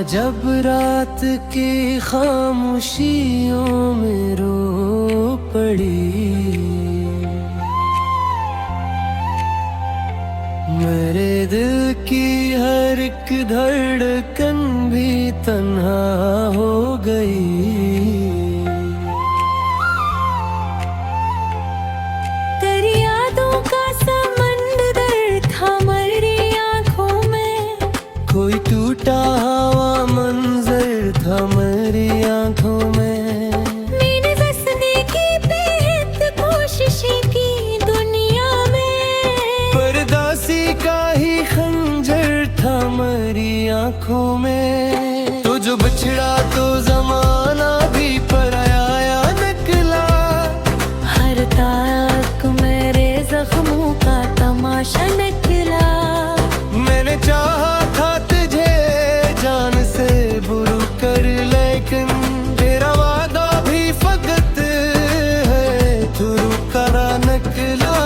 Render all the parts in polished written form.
जब रात की खामोशियों में रो पड़ी, मेरे दिल की हर एक धड़कन भी तन्हा हो गई। तेरी यादों का समंदर था मेरी आंखों में, कोई टूटा हुआ मंजर था मेरी आंखों में। मैंने बसने की बेहद कोशिशें की दुनिया में, परदासी का ही खंजर था मेरी आंखों में। तो जो बिछड़ा तो जमाना भी पराया निकला, हर ताक मेरे जख्मों का तमाशा निकला। मैंने चाहा था तुझे जान से बुरू कर, लेकिन तेरा वादा भी फकत है तू रुका निकला।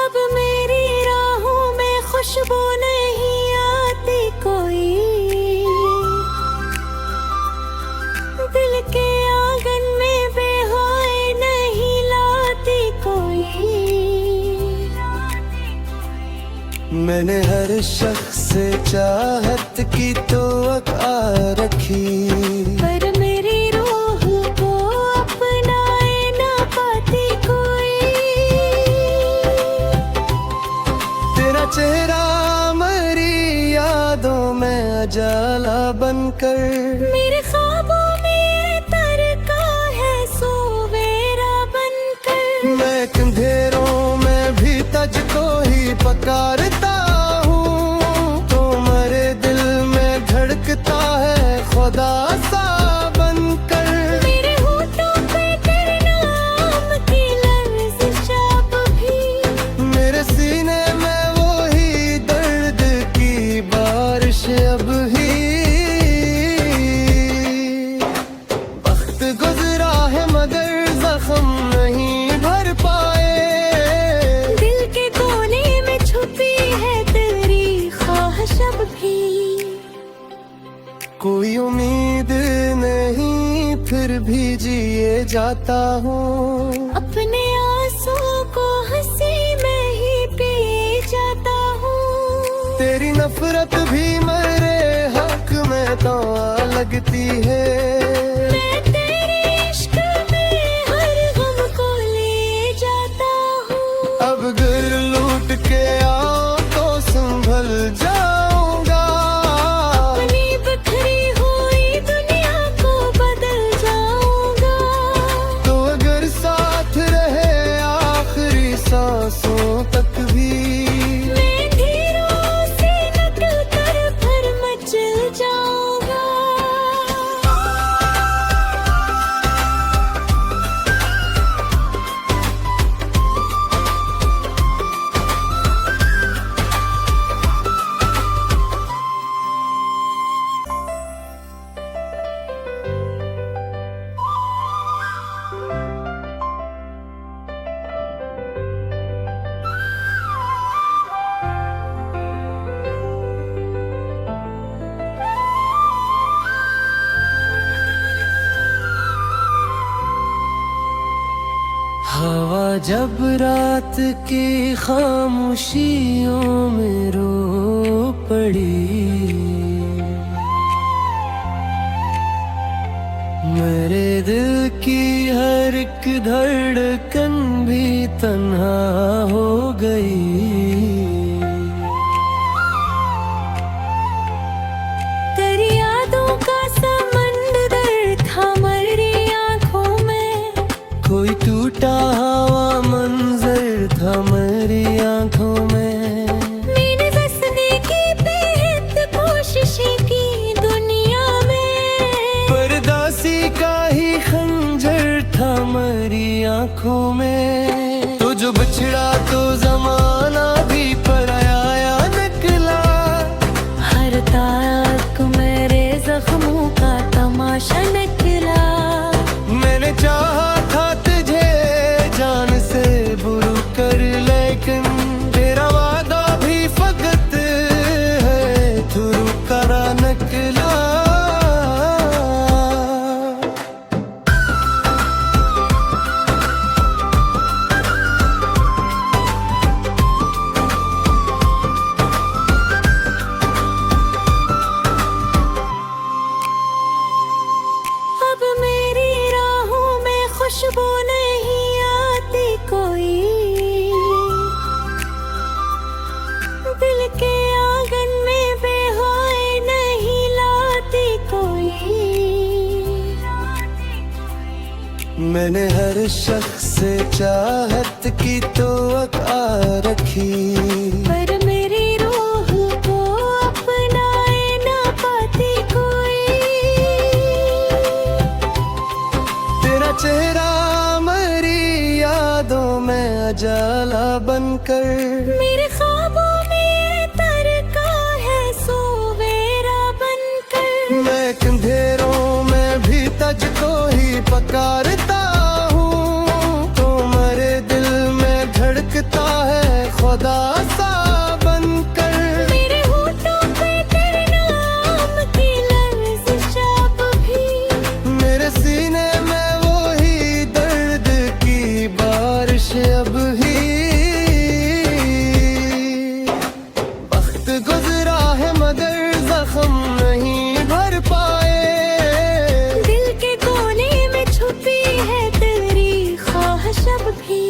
अब मेरी राहों में खुशबू नहीं आती कोई, दिल के आंगन में बेहोए नहीं लाती कोई। मैंने हर शख्स से चाहत की तो आ रखी, पर मेरी रूह को अपनाए ना पाती कोई। तेरा चेहरा मेरी यादों में अजाला बनकर, मेरे ख्वाबों में तरका है सवेरा बनकर। मैं अंधेरों में भी तुझको ही पुकारता हूँ, तो मेरे दिल में धड़कता है खुदा सा बनकर। मेरे होठों पे तेरे नाम की लर्ज़िश अब भी, मेरे सीने में वही दर्द की बारिश अब ही। वक्त गुजरा है मगर जख्म नहीं भर पाए, दिल के कोने में छुपी है तेरी ख्वाहिश अब भी। कोई उम्मीद नहीं फिर भी जिए जाता हूँ, अपने आंसुओं को हंसी में ही पिए जाता हूँ। तेरी नफरत भी मेरे हक में तो लगती है। मैं तेरे इश्क में हर गम को ले जाता हूँ। अब घर लूट के आओ तो संभल जाऊंगा, अपनी बिखरी हुई दुनिया को बदल जाऊंगा। तो अगर साथ रहे आखिरी सांसों तक भी, मैं धीरों से निकल कर फिर मचल जाऊंगा। हवा जब रात की खामोशियों में रो पड़ी, मेरे दिल की हर एक धड़कन भी तन्हा हो गई। तेरी यादों का समंदर था मेरी आंखों में, कोई टूटा हुआ मंजर था मेरी आंखों में। मैंने बसने की बेहद कोशिशें की दुनिया में, परदासी का ही खंजर था मेरी आंखों में। तो जो बिछड़ा तो जमाना भी पराया निकला, हर शख्स से चाहत की तो अका रखी, पर मेरी रूह को अपनाए ना पाती कोई। तेरा चेहरा मेरी यादों में अजाला बनकर, मेरे ख्वाबों में तरका है सोवेरा बनकर। मैं अंधेरों में भी तुझको ही पुकारता हूँ, तो मेरे दिल में धड़कता है खुदा सा बनकर। मेरे होठों पे तेरे नाम की लर्ज़िश अब भी, मेरे सीने में वही दर्द की बारिश अब ही। वक्त गुजरा है मगर जख्म नहीं भर पाए, दिल के कोने में छुपी है तेरी ख्वाहिश अब भी।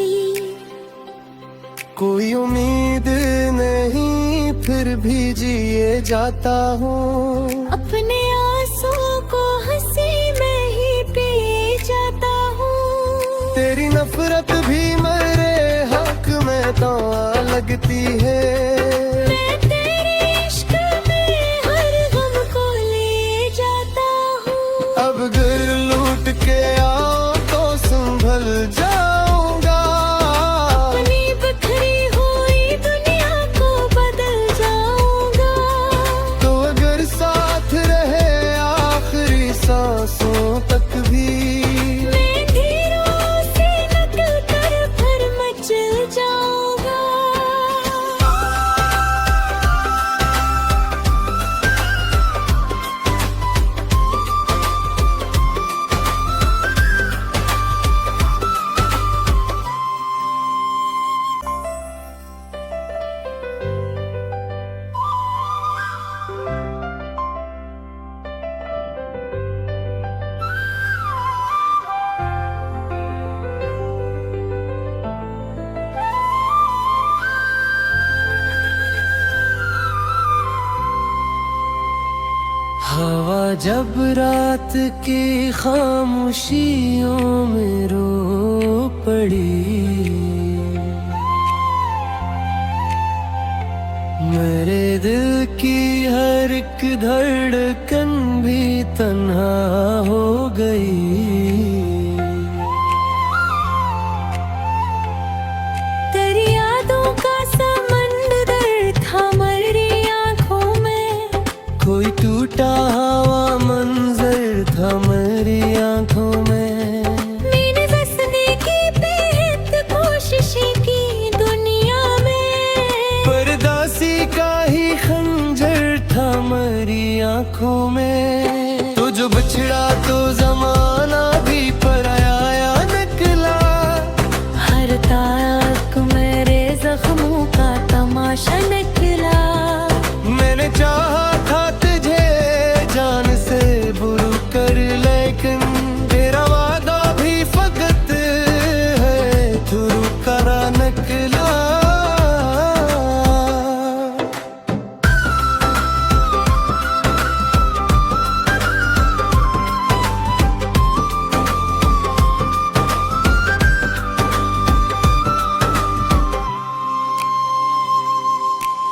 कोई उम्मीद नहीं फिर भी जिए जाता हूँ, अपने आंसू को हंसी में ही पी जाता हूँ। तेरी नफरत भी मेरे हक में तो लगती है। मैं तेरे इश्क में हर गम को ले जाता हूँ। अब घर लूट के आओ तो संभल जाऊंगा, अपनी बिखरी हुई दुनिया को बदल जाऊंगा। तो अगर साथ रहे आखिरी सांसों तक भी, मैं धीरों से नकल कर फिर मचल जाऊंगा। हवा जब रात की खामोशियों में रो पड़ी, मेरे दिल की हर एक धड़कन भी तन्हा हो गई। तेरी यादों का समंदर था मेरी आंखों में, कोई टूटा हुआ मंजर था मेरी आंखों में। मैंने बसने की बेहद कोशिशें की दुनिया में, परदासी का ही खंजर था मेरी आंखों में। तो जो बिछड़ा तो जमाना भी पराया निकला, हर ताक मेरे जख्मों का तमाशा निकला। मैंने चाहा था तुझे जान से बुरू कर, लेकिन तेरा वादा भी फकत है थुरू करा निकला।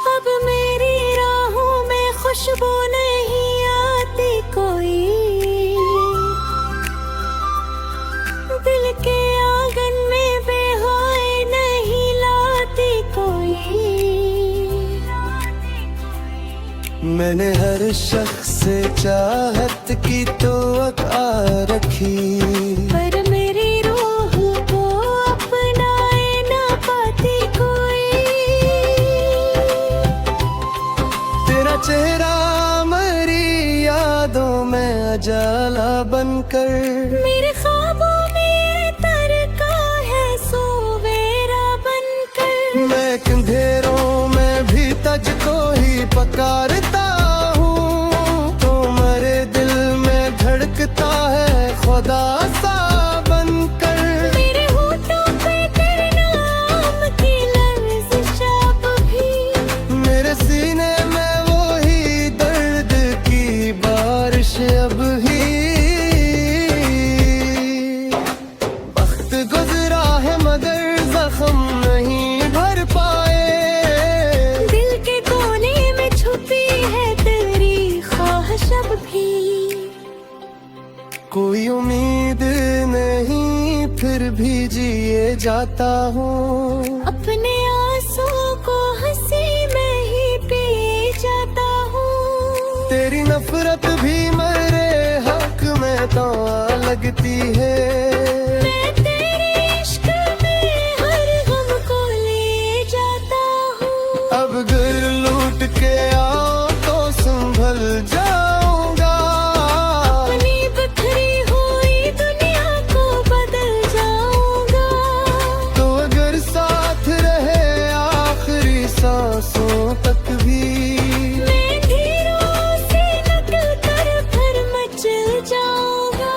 अब मेरी राहों में खुशबू नहीं आती कोई, दिल के आंगन में बेहाय नहीं लाती कोई। मैंने हर शख्स से चाहत की तो अका रखी, पर मेरी रूह को अपनाए ना पाती कोई। तेरा चेहरा मेरी यादों में अजाला बनकर, मेरे ख्वाबों में तरका है सोवेरा बनकर। मैं अंधेरों में भी तुझको ही पुकारता हूँ, तो मेरे दिल में धड़कता है खुदा सा बनकर। मेरे होठों पे तेरे नाम की लर्ज़िश अब भी, मेरे सीने में वही दर्द की बारिश अब ही। वक्त कोई उम्मीद नहीं फिर भी जिए जाता हूँ। अपने आंसू को हंसी में ही पी जाता हूँ। तेरी नफरत भी मेरे हक में तो लगती है। मैं तेरे इश्क में हर गम को ले जाता हूँ। अब घर लूट के आओ तो संभल जाऊंगा। अपनी बिखरी हुई दुनिया को बदल जाऊंगा। तो अगर साथ रहे आखिरी सांसों तक भी, मैं धीरों से नकल कर फिर मचल जाऊंगा।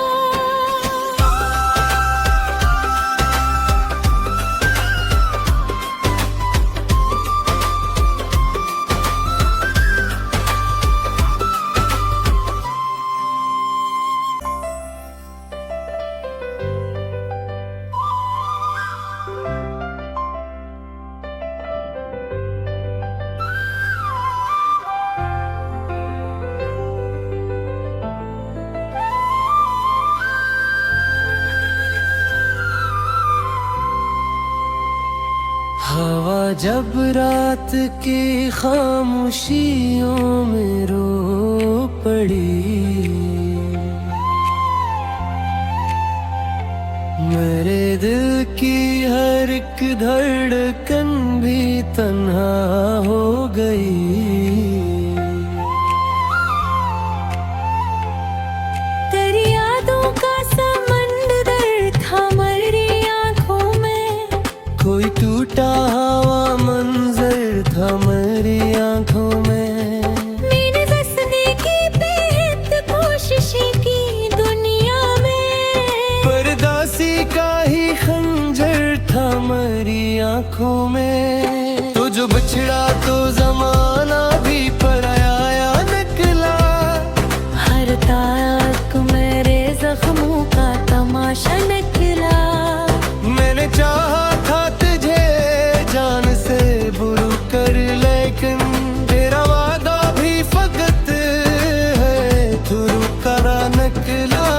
हवा जब रात की खामोशियों में रो पड़ी, मेरे दिल की हर एक धड़कन भी तन्हा हो गई। तेरी यादों का समंदर था मेरी आंखों में। कोई टूटा हुआ मंजर था मेरी आंखों में। मैंने बसने की बेहद कोशिशें की दुनिया में। परदासी का ही खंजर था मेरी आंखों में। तो जो बिछड़ा तो जमाना भी पराया निकला। हर ताक मेरे जख्मों का तमाशा निकला। मैंने चाहा था तुझे जान से बुरू कर, लेकिन तेरा वादा भी फकत है थुरू करा निकला।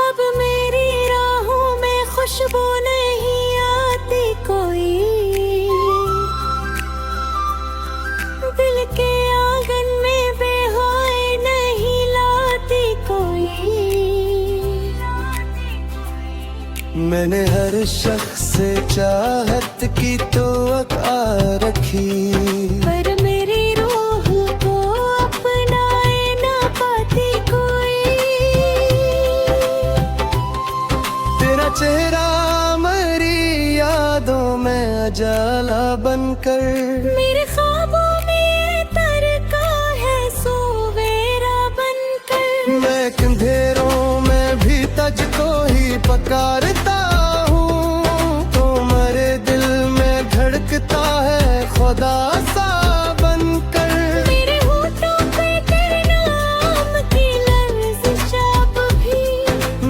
अब मेरी राहों में खुशबू नहीं आती कोई। दिल के आंगन में बेहोए नहीं लाती कोई। मैंने हर शख्स से चाहत की तो आ रखी, पर मेरी रूह को अपनाए ना पाती कोई। तेरा चेहरा मेरी यादों में अजाला बनकर, मेरे ख्वाबों में तरका है सवेरा बनकर। मैं अंधेरों में भी तुझको ही पुकारता हूँ। तो मेरे दिल में धड़कता है खुदा सा बनकर। मेरे होठों पे तेरे नाम की लर्ज़िश अब भी।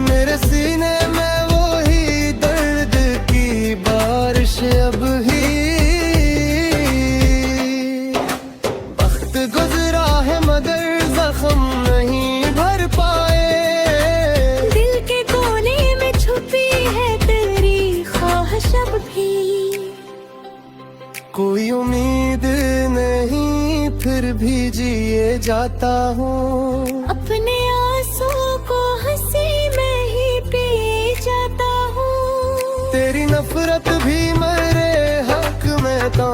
मेरे सीने में वही दर्द की बारिश अब ही। वक्त गुजरा है मगर जख्म नहीं भर पाए। दिल के कोने में छुपी है तेरी ख्वाहिश अब भी। कोई उम्मीद नहीं फिर भी जिए जाता हूँ। अपने आंसू को हंसी में ही पी जाता हूँ। तेरी नफरत भी मेरे हक में तो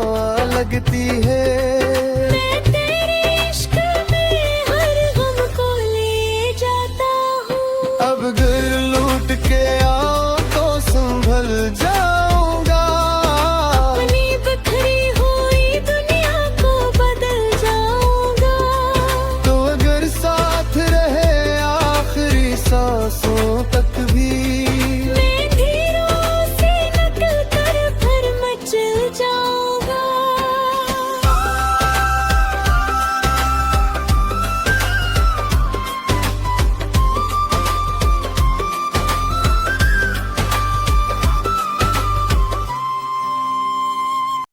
लगती है। मैं तेरे इश्क में हर गम को ले जाता हूँ। अब घर लूट के आओ तो संभल जा।